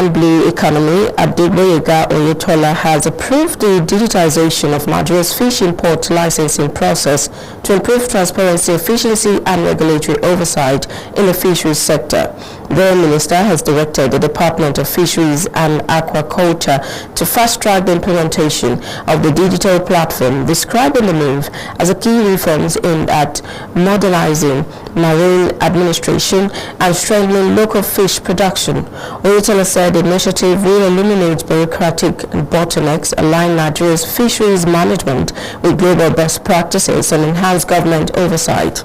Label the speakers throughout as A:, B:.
A: Blue Economy, Adegboyega Oyetola, has approved the digitization of Nigeria's fish import licensing process to improve transparency, efficiency, and regulatory oversight in the fisheries sector. The minister has directed the Department of Fisheries and Aquaculture to fast-track the implementation of the digital platform, describing the move as a key reforms aimed at modernizing marine administration and strengthening local fish production. Oyetola said the initiative will eliminate bureaucratic bottlenecks, align Nigeria's fisheries management with global best practices, and enhance government oversight.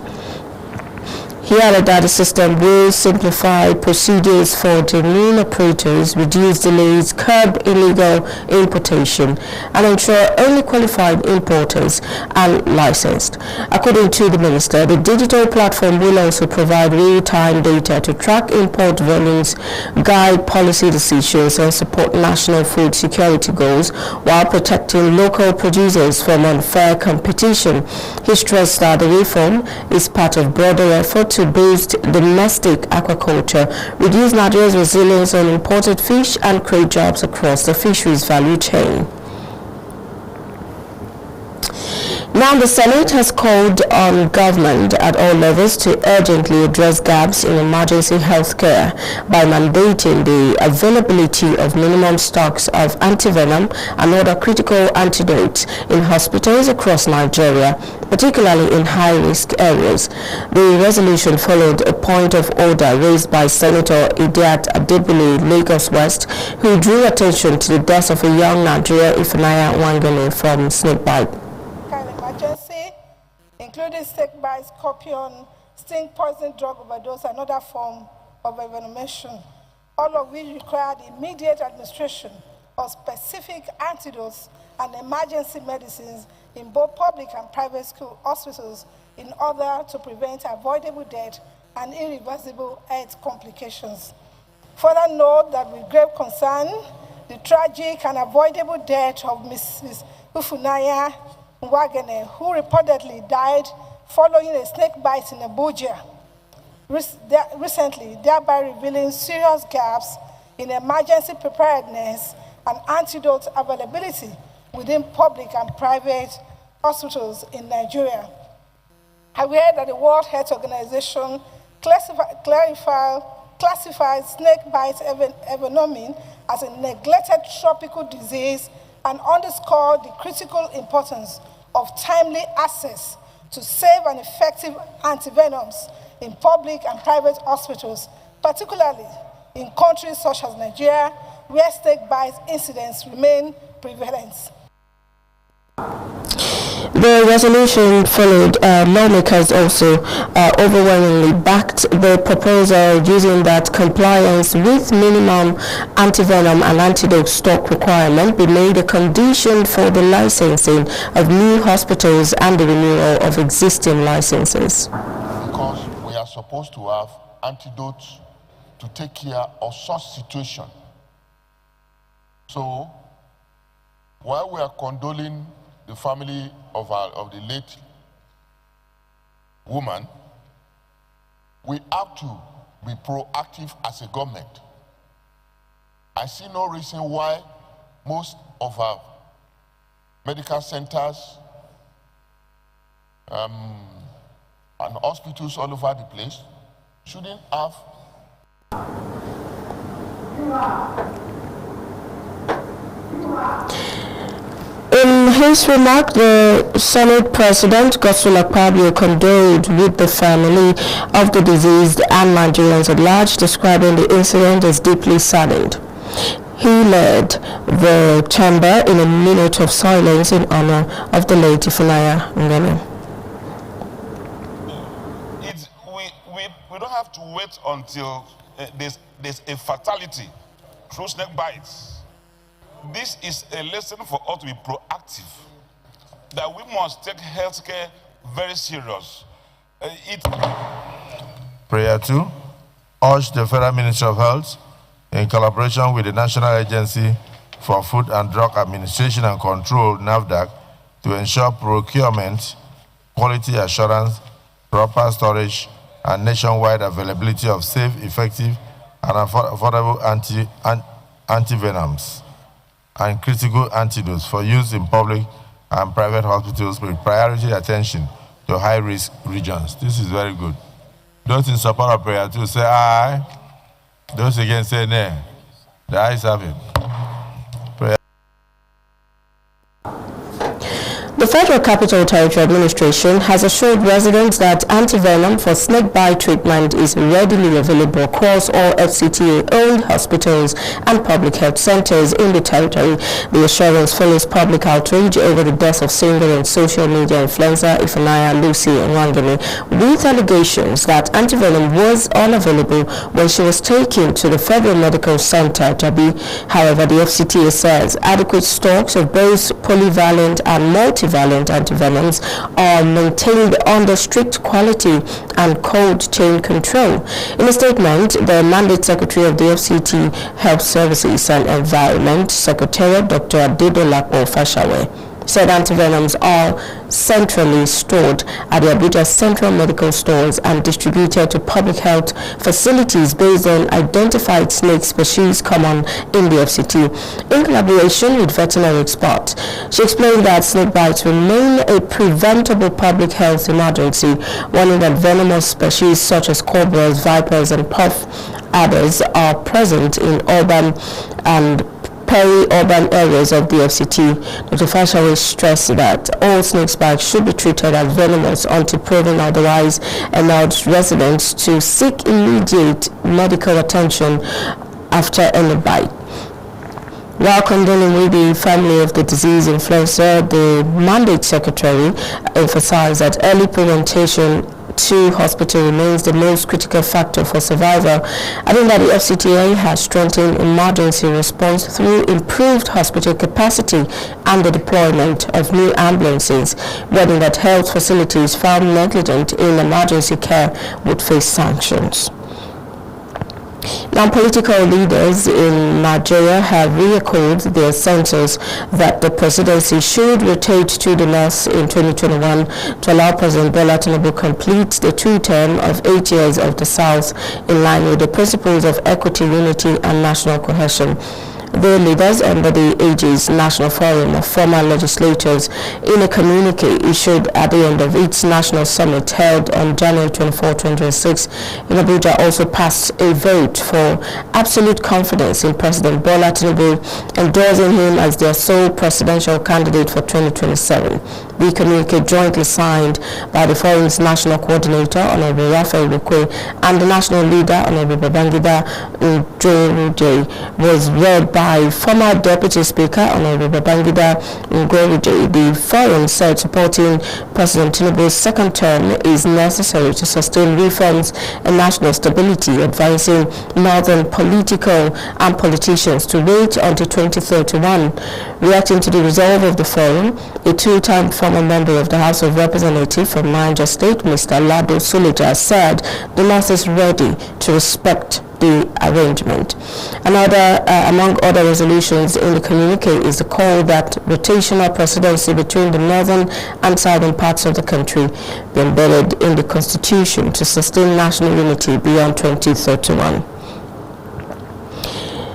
A: He added that the system will simplify procedures for genuine operators, reduce delays, curb illegal importation, and ensure only qualified importers are licensed. According to the minister, the digital platform will also provide real-time data to track import volumes, guide policy decisions, and support national food security goals while protecting local producers from unfair competition. He stressed that the reform is part of broader effort to boost domestic aquaculture, reduce Nigeria's resilience on imported fish, and create jobs across the fisheries value chain. Now, the Senate has called on government at all levels to urgently address gaps in emergency health care by mandating the availability of minimum stocks of antivenom and other critical antidotes in hospitals across Nigeria, particularly in high-risk areas. The resolution followed a point of order raised by Senator Idiat Adebule, Lagos West, who drew attention to the death of a young Nigerian, Ifunanya Nwangele, from snakebite.
B: Emergency, including snakebite, scorpion, sting poison, drug overdose, and other form of envenomation, all of which require the immediate administration of specific antidotes and emergency medicines in both public and private school hospitals in order to prevent avoidable death and irreversible health complications. Further note that with grave concern, the tragic and avoidable death of Mrs. Ifunanya Nwangele, who reportedly died following a snake bite in Abuja recently, thereby revealing serious gaps in emergency preparedness and antidote availability within public and private hospitals in Nigeria. Aware that the World Health Organization classifies snake bite envenoming as a neglected tropical disease and underscore the critical importance of timely access to safe and effective antivenoms in public and private hospitals, particularly in countries such as Nigeria, where snake bite incidents remain prevalent.
A: The resolution followed. Lawmakers also overwhelmingly backed the proposal, using that compliance with minimum antivenom and antidote stock requirement be made a condition for the licensing of new hospitals and the renewal of existing licenses.
C: Because we are supposed to have antidotes to take care of such situation. So, while we are condoling the family of the late woman, we have to be proactive as a government. I see no reason why most of our medical centers and hospitals all over the place shouldn't have.
A: In his remark, the Senate President, Godswill Akpabio, condoled with the family of the deceased and Nigerians at large, describing the incident as deeply saddened. He led the chamber in a minute of silence in honor of the late Ifunanya Nwangele.
D: We don't have to wait until there's a fatality through snake bites. This is a lesson for us to be proactive, that we must take healthcare very serious.
E: Prayer 2, urge the Federal Ministry of Health, in collaboration with the National Agency for Food and Drug Administration and Control, NAFDAC, to ensure procurement, quality assurance, proper storage, and nationwide availability of safe, effective, and affordable antivenoms and critical antidotes for use in public and private hospitals with priority attention to high-risk regions. This is very good. Those in support of prayer 2 say aye. Those against say nay. The ayes have it. Prayer.
A: The Federal Capital Territory Administration has assured residents that antivenom for snake bite treatment is readily available across all FCTA-owned hospitals and public health centers in the territory. The assurance follows public outrage over the death of singer and social media influencer Ifunanya Lucy Nwangele, with allegations that antivenom was unavailable when she was taken to the Federal Medical Center, Jabi. However, the FCTA says adequate stocks of both polyvalent and multivalent antivenoms are maintained under strict quality and cold chain control. In a statement, the Mandate Secretary of the FCT Health Services and Environment Secretariat, Dr. Adedolapo Fashawe, said antivenoms are centrally stored at the Abuja Central Medical Stores and distributed to public health facilities based on identified snake species common in the FCT. In collaboration with veterinary experts, she explained that snake bites remain a preventable public health emergency, warning that venomous species such as cobras, vipers, and puff adders are present in urban and peri-urban areas of the FCT. Dr. Fashawe stressed that all snake bites should be treated as venomous until proven otherwise, and urged residents to seek immediate medical attention after any bite. While condoling with the family of the disease influencer, the Mandate Secretary emphasized that early prevention to hospital remains the most critical factor for survival, adding that the FCTA has strengthened emergency response through improved hospital capacity and the deployment of new ambulances, warning that health facilities found negligent in emergency care would face sanctions. Now, political leaders in Nigeria have reechoed their senses that the presidency should rotate to the north in 2021 to allow President Bola Tinubu complete the 2 term of 8 years of the South in line with the principles of equity, unity, and national cohesion. The leaders under the AG's National Forum of Former Legislators, in a communique issued at the end of its national summit held on January 24, 2026 in Abuja, also passed a vote for absolute confidence in President Bola Tinubu, endorsing him as their sole presidential candidate for 2027. The communique, jointly signed by the Forum's National Coordinator, Honorable Raphael Bukwe, and the National Leader, Honorable Babangida Njoroge, was read by former Deputy Speaker, Honorable Babangida Njoroge. The Forum said supporting President Tinubu's second term is necessary to sustain reforms and national stability, advising northern political and politicians to wait until 2031. Reacting to the resolve of the Forum, a 2-time former member of the House of Representatives from Niger State, Mr. Lado Suleja, said the North is ready to respect the arrangement. Among other resolutions in the communique is the call that rotational presidency between the northern and southern parts of the country be embedded in the Constitution to sustain national unity beyond 2031.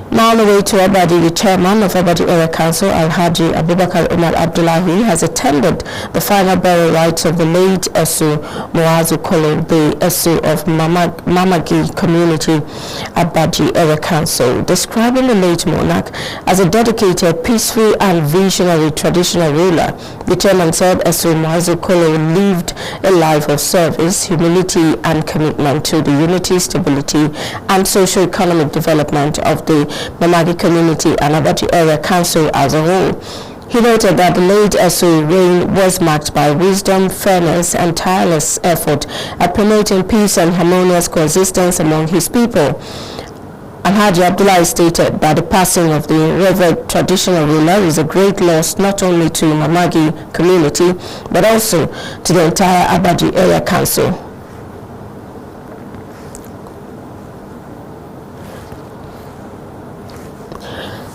A: Now on the way to Abadi, the chairman of Abadi Area Council, Alhaji Abubakar Umar Abdullahi, has attended the final burial rites of the late Esu Muazu Kolo, the Esu of Mamagi community, Abadi Area Council, describing the late monarch as a dedicated, peaceful and visionary traditional ruler. The chairman said Esu Muazu Kolo lived a life of service, humility and commitment to the unity, stability and socio-economic development of the Mamagi community and Abadi Area Council as a whole. He noted that the late Esu reign was marked by wisdom, fairness, and tireless effort at promoting peace and harmonious coexistence among his people. Alhaji Abdullahi stated that the passing of the revered traditional ruler is a great loss not only to Mamagi community but also to the entire Abadi Area Council.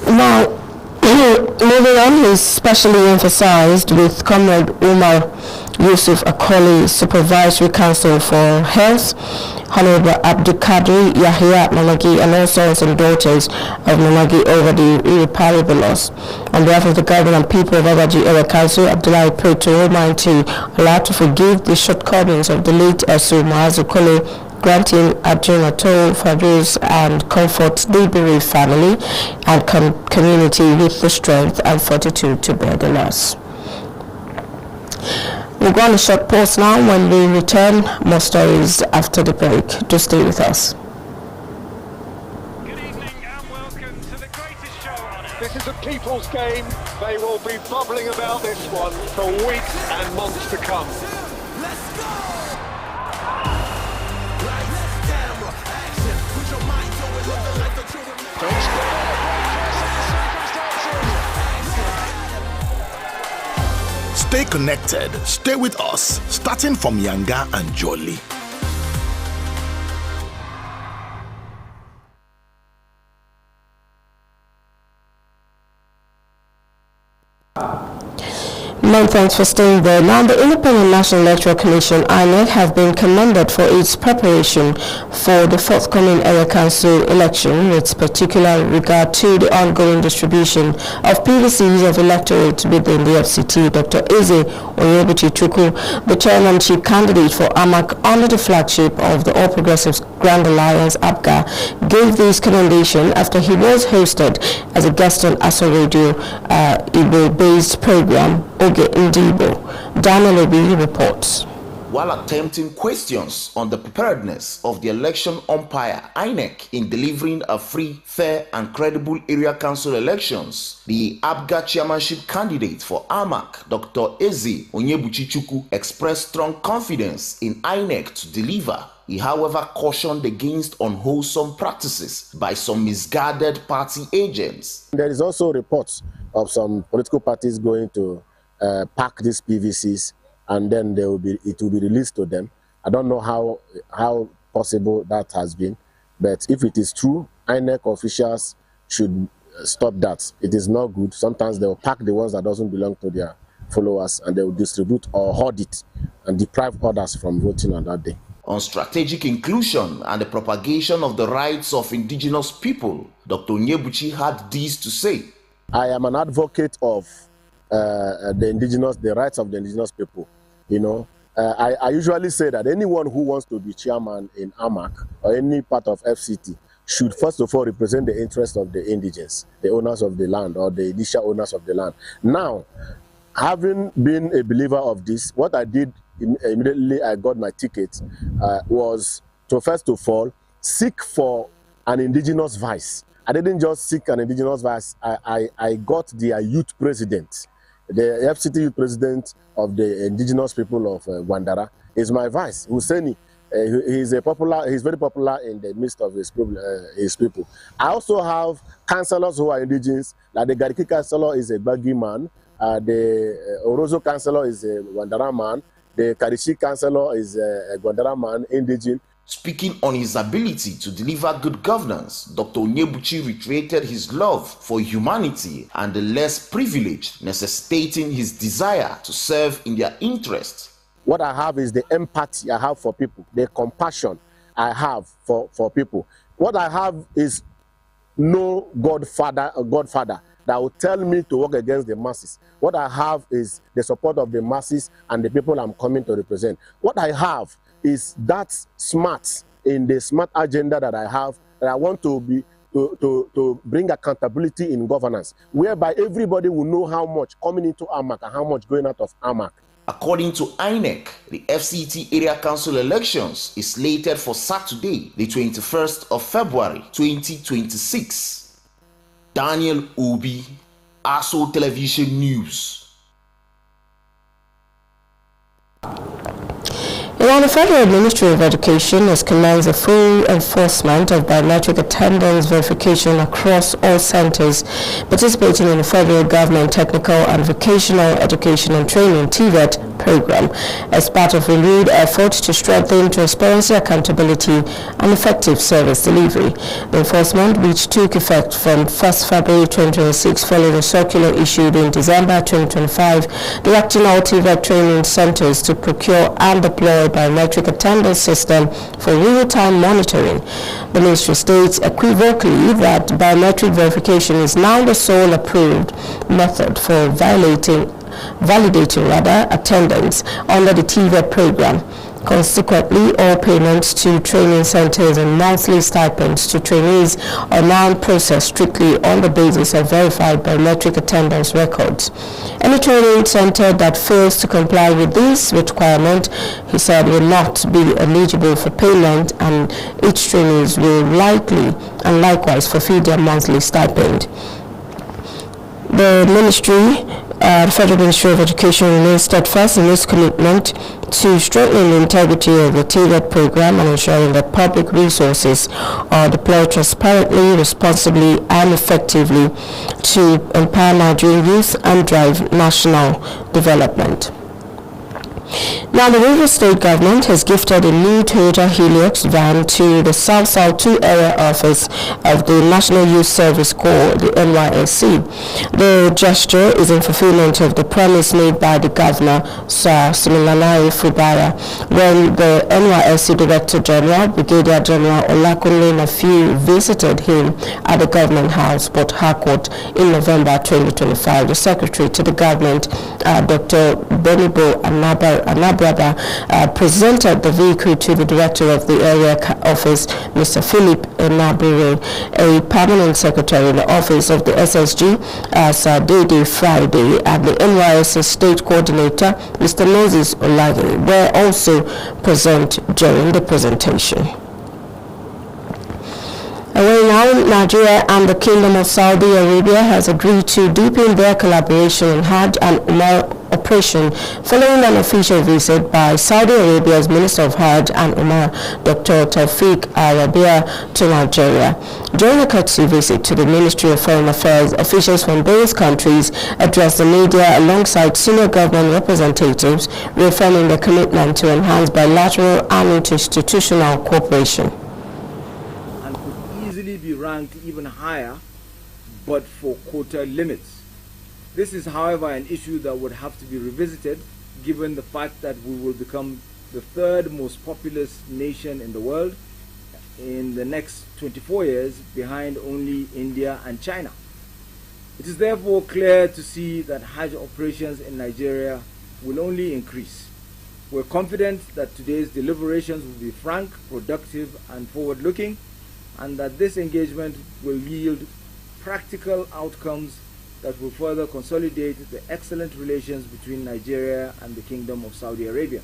A: Now, moving on, he specially emphasized with Comrade Umar Yusuf Akoli, Supervisory Council for Health, Honorable Abdulkadir Yahya Mamagi, and all sons and daughters of Mamagi over the irreparable loss. On behalf of the government and people of Abaji Area Council, Abdullahi prayed to Almighty Allah to forgive the shortcomings of the late Asu Muazu Kole, granting Adjunato, Fabrice, and comfort the bereaved family and community with the strength and fortitude to bear the loss. We'll go on a short pause now. When we return, more stories after the break. Do stay with us.
F: Good evening and welcome to the greatest show on earth. This is a people's game. They will be bubbling about this one for weeks and months to come.
G: Let's go! Lights, camera, action. Put your mind to it, live the life that you remember.
H: Stay connected. Stay with us. Starting from Yanga and Jolly.
A: Many thanks for staying there. Now, the Independent National Electoral Commission, INEC, have been commended for its preparation for the forthcoming Area Council election, with particular regard to the ongoing distribution of PVCs of electorate within the FCT. Dr. Eze Onyebuchi-Chukwu, the chairmanship candidate for AMAC under the flagship of the All Progressives Grand Alliance, APGA, gave this commendation after he was hosted as a guest on Aso Radio Igbo-based program, Oge Ndibo. Daniel Obi reports.
I: While attempting questions on the preparedness of the election umpire, INEC, in delivering a free, fair, and credible area council elections, the APGA chairmanship candidate for AMAC, Dr. Eze Onyebuchi-Chukwu, expressed strong confidence in INEC to deliver. He, however, cautioned against unwholesome practices by some misguided party agents.
J: There is also reports of some political parties going to pack these PVCs, and then it will be released to them. I don't know how possible that has been, but if it is true, INEC officials should stop that. It is not good. Sometimes they will pack the ones that doesn't belong to their followers, and they will distribute or hoard it and deprive others from voting on that day.
I: On strategic inclusion and the propagation of the rights of indigenous people, Dr. Onyebuchi had this to say.
J: I am an advocate of the rights of the indigenous people. You know, I usually say that anyone who wants to be chairman in AMAC or any part of FCT should first of all represent the interests of the indigents, the owners of the land or the initial owners of the land. Now, having been a believer of this, what I did immediately I got my ticket was to first of all seek for an indigenous vice. I didn't just seek an indigenous vice, I got their youth president. The FCT youth president of the indigenous people of Wandara is my vice, Husseini. He's very popular in the midst of his people. I also have councillors who are indigenous, like the Gariki councillor is a Bagi man, the Orozo councillor is a Wandara man, the Karishi councillor is a Wandara man, indigenous.
I: Speaking on his ability to deliver good governance, Dr. Onyebuchi reiterated his love for humanity and the less privileged, necessitating his desire to serve in their interest.
J: What I have is the empathy I have for people, the compassion I have for people. What I have is no godfather that will tell me to work against the masses. What I have is the support of the masses and the people I'm coming to represent. What I have is that smart in the smart agenda that I have, that I want to bring accountability in governance, whereby everybody will know how much coming into AMAC and how much going out of AMAC.
I: According to INEC, the FCT Area Council elections is slated for Saturday, the 21st of February, 2026. Daniel Obi, Aso Television News.
A: While the Federal Ministry of Education has commenced the full enforcement of biometric attendance verification across all centers participating in the federal government technical and vocational education and training (TVET) program as part of renewed efforts to strengthen transparency, accountability, and effective service delivery. The enforcement, which took effect from 1st February 2026 following a circular issued in December 2025, directing all TVET training centers to procure and deploy biometric attendance system for real-time monitoring. The ministry states equivocally that biometric verification is now the sole approved method for validating attendance under the TVET program. Consequently, all payments to training centers and monthly stipends to trainees are now processed strictly on the basis of verified biometric attendance records. Any training center that fails to comply with this requirement, he said, will not be eligible for payment, and each trainees will likely and likewise forfeit their monthly stipend. The Federal Ministry of Education remains steadfast in its commitment to strengthening the integrity of the TVET program and ensuring that public resources are deployed transparently, responsibly, and effectively to empower Nigerian youth and drive national development. Now, the Rivers State government has gifted a new Toyota Hilux van to the South 2 area office of the National Youth Service Corps, the NYSC. The gesture is in fulfillment of the promise made by the governor, Sir Siminalayi Fubara, when the NYSC Director General, Brigadier General Olakunle Nafiu, visited him at the Government House, Port Harcourt, in November 2025. The Secretary to the government, Dr. Benibo Anabraba, presented the vehicle to the Director of the Area Office, Mr. Philip Enabire, a permanent secretary in the office of the SSG, Dede Friday, and the NYSC State Coordinator, Mr. Moses Olagi, were also present during the presentation. Away now, Nigeria and the Kingdom of Saudi Arabia has agreed to deepen their collaboration in Hajj and Umrah operation following an official visit by Saudi Arabia's Minister of Hajj and Umrah, Dr. Tawfiq Al-Rabi'a, to Nigeria. During a courtesy visit to the Ministry of Foreign Affairs, officials from both countries addressed the media alongside senior government representatives, reaffirming their commitment to enhance bilateral and interinstitutional cooperation.
K: Be ranked even higher but for quota limits. This is, however, an issue that would have to be revisited given the fact that we will become the third most populous nation in the world in the next 24 years, behind only India and China. It is therefore clear to see that Hajj operations in Nigeria will only increase. We're confident that today's deliberations will be frank, productive, and forward-looking, and that this engagement will yield practical outcomes that will further consolidate the excellent relations between Nigeria and the Kingdom of Saudi Arabia.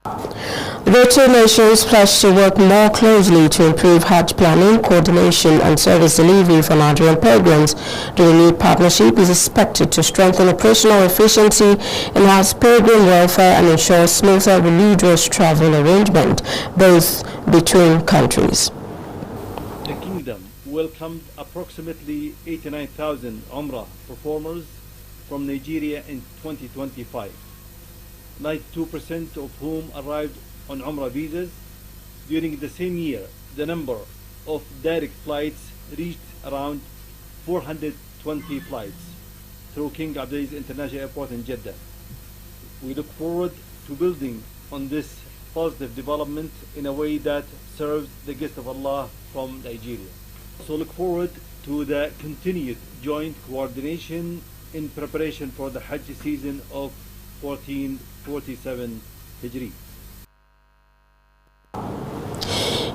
A: The two nations pledged to work more closely to improve Hajj planning, coordination, and service delivery for Nigerian pilgrims. The renewed partnership is expected to strengthen operational efficiency, enhance pilgrim welfare, and ensure smoother religious travel arrangement, both between countries.
L: The Kingdom welcomed approximately 89,000 Umrah performers from Nigeria in 2025. 92% of whom arrived on Umrah visas. During the same year, the number of direct flights reached around 420 flights through King Abdulaziz International Airport in Jeddah. We look forward to building on this positive development in a way that serves the guest of Allah from Nigeria. So look forward to the continued joint coordination in preparation for the Hajj season of 1447 Hijri.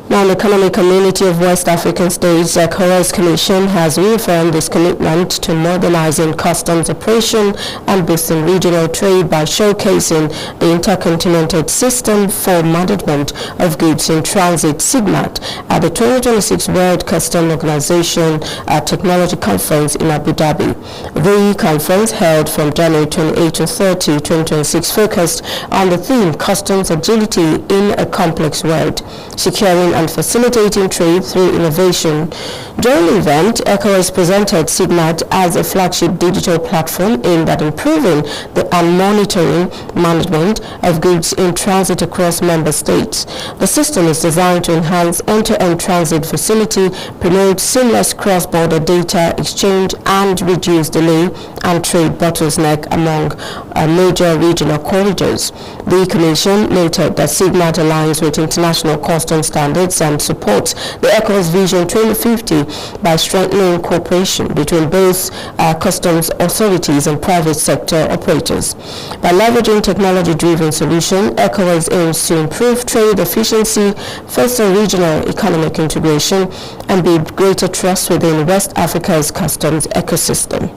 A: Now, the Economic Community of West African States, ECOWAS Commission, has reaffirmed its commitment to modernizing customs operation and boosting regional trade by showcasing the Intercontinental System for Management of Goods in Transit, SIGMAT, at the 2026 World Customs Organization Technology Conference in Abu Dhabi. The conference, held from January 28 to 30, 2026, focused on the theme Customs Agility in a Complex World, securing an and facilitating trade through innovation. During the event, ECOWAS presented SIGMAT as a flagship digital platform aimed at improving and monitoring management of goods in transit across member states. The system is designed to enhance end-to-end transit facility, promote seamless cross-border data exchange, and reduce delay and trade bottleneck among major regional corridors. The Commission noted that SIGMAT aligns with international customs standards and supports the ECOWAS Vision 2050 by strengthening cooperation between both customs authorities and private sector operators. By leveraging technology-driven solutions, ECOWAS aims to improve trade efficiency, foster regional economic integration, and build greater trust within West Africa's customs ecosystem.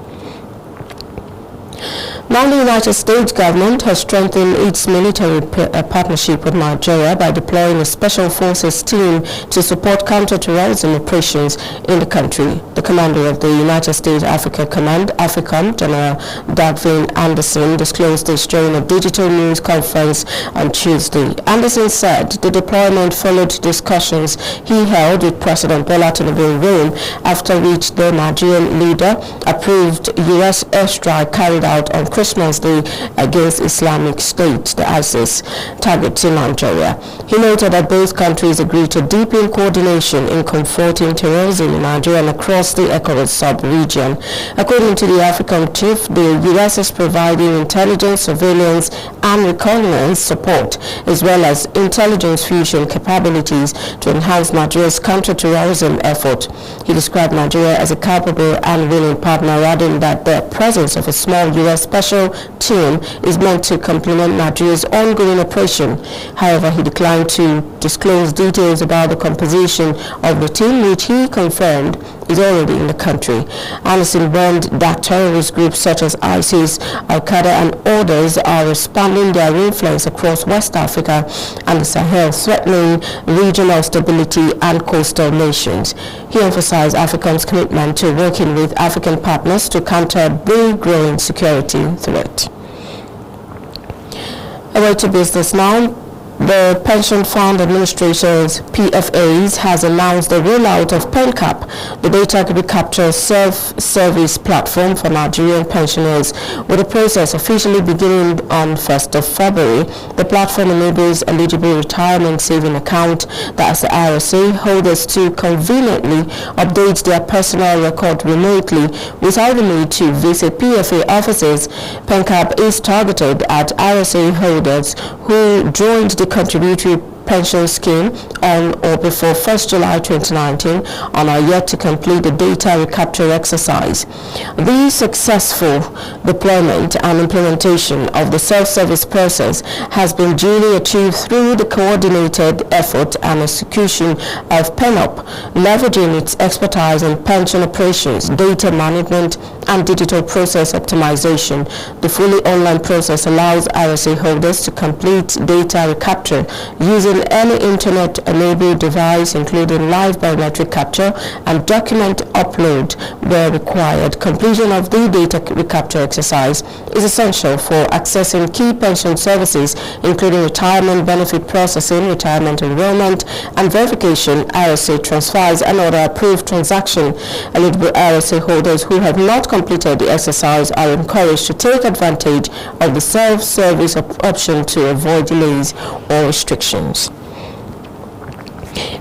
A: Now, the United States government has strengthened its military partnership with Nigeria by deploying a special forces team to support counter-terrorism operations in the country. The commander of the United States Africa Command, AFRICOM, General Dagvin Anderson, disclosed this during a digital news conference on Tuesday. Anderson said the deployment followed discussions he held with President Bola Tinubu in Rome, after which the Nigerian leader approved U.S. airstrike carried out on Christmas Day against Islamic State, the ISIS, targeting Nigeria. He noted that both countries agreed to deepen coordination in confronting terrorism in Nigeria and across the ECOWAS sub-region. According to the African chief, the U.S. is providing intelligence, surveillance, and reconnaissance support, as well as intelligence fusion capabilities to enhance Nigeria's counter-terrorism effort. He described Nigeria as a capable and willing partner, adding that the presence of a small U.S. special team is meant to complement Nigeria's ongoing operation. However, he declined to disclose details about the composition of the team, which he confirmed is already in the country. Anderson warned that terrorist groups such as ISIS, Al-Qaeda, and others are expanding their influence across West Africa and the Sahel, threatening regional stability and coastal nations. He emphasized Africa's commitment to working with African partners to counter the growing security threat. Away to business now. The Pension Fund Administrators, PFAs, has announced the rollout of PenCap, the data recapture self-service platform for Nigerian pensioners, with the process officially beginning on 1st of February. The platform enables eligible retirement saving account, that's the RSA, holders to conveniently update their personal record remotely without the need to visit PFA offices. PenCap is targeted at RSA holders who joined the contributory pension scheme on or before 1st July 2019 and are yet to complete the data recapture exercise. The successful deployment and implementation of the self-service process has been duly achieved through the coordinated effort and execution of PenUp, leveraging its expertise in pension operations, data management, and digital process optimization. The fully online process allows RSA holders to complete data recapture using any internet-enabled device, including live biometric capture and document upload where required. Completion of the data recapture exercise is essential for accessing key pension services, including retirement benefit processing, retirement enrollment, and verification, RSA transfers, and other approved transactions. Eligible RSA holders who have not completed the exercise are encouraged to take advantage of the self-service option to avoid delays or restrictions.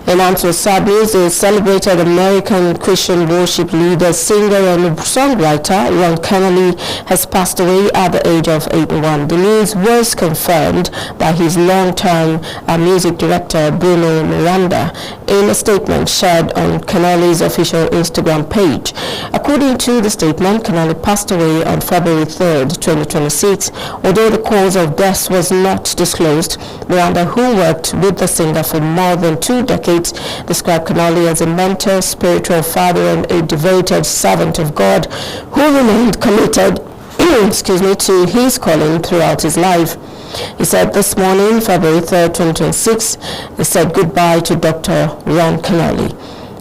A: In answer to sad news, the celebrated American Christian worship leader, singer, and songwriter Ron Kenoly has passed away at the age of 81. The news was confirmed by his long-term music director, Bruno Miranda, in a statement shared on Kenoly's official Instagram page. According to the statement, Kenoly passed away on February 3rd, 2026. Although the cause of death was not disclosed, Miranda, who worked with the singer for more than 2 decades, described Kenoly as a mentor, spiritual father, and a devoted servant of God who remained committed to his calling throughout his life. He said this morning, February 3rd, 2026, he said goodbye to Dr. Ron Kenoly.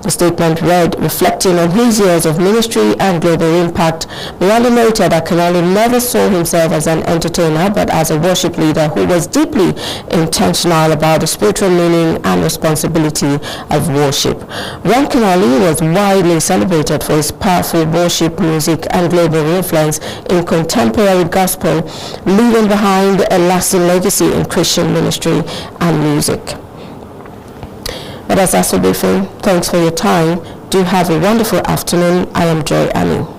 A: The statement read, reflecting on his years of ministry and global impact, Muyale noted that Kanali never saw himself as an entertainer but as a worship leader who was deeply intentional about the spiritual meaning and responsibility of worship. Ron Kanali was widely celebrated for his powerful worship music and global influence in contemporary gospel, leaving behind a lasting legacy in Christian ministry and music. But that's also briefing. Thanks for your time. Do have a wonderful afternoon. I am Joy Anu.